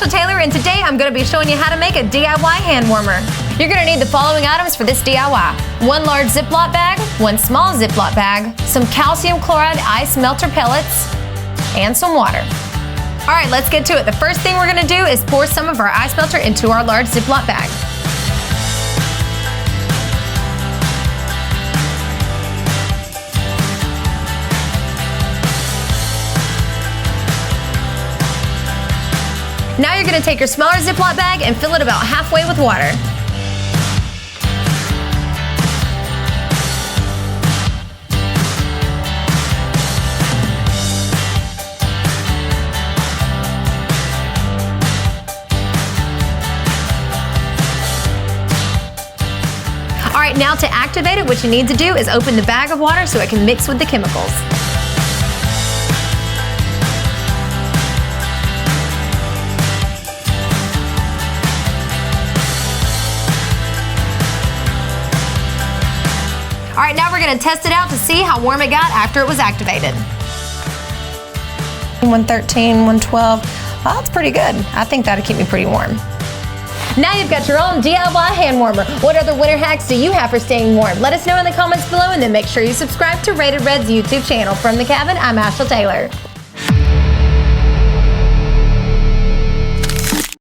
Ashla Taylor, and today I'm going to be showing you how to make a DIY hand warmer. You're going to need the following items for this DIY. 1 large Ziploc bag, 1 small Ziploc bag, some calcium chloride ice melter pellets, and some water. Alright, let's get to it. The first thing we're going to do is pour some of our ice melter into our large Ziploc bag. Now you're going to take your smaller Ziploc bag and fill it about halfway with water. Alright, now to activate it, what you need to do is open the bag of water so it can mix with the chemicals. Alright, now we're going to test it out to see how warm it got after it was activated. 113, 112. Well, that's pretty good. I think that'll keep me pretty warm. Now you've got your own DIY hand warmer. What other winter hacks do you have for staying warm? Let us know in the comments below, and then make sure you subscribe to Rated Red's YouTube channel. From the cabin, I'm Ashla Taylor.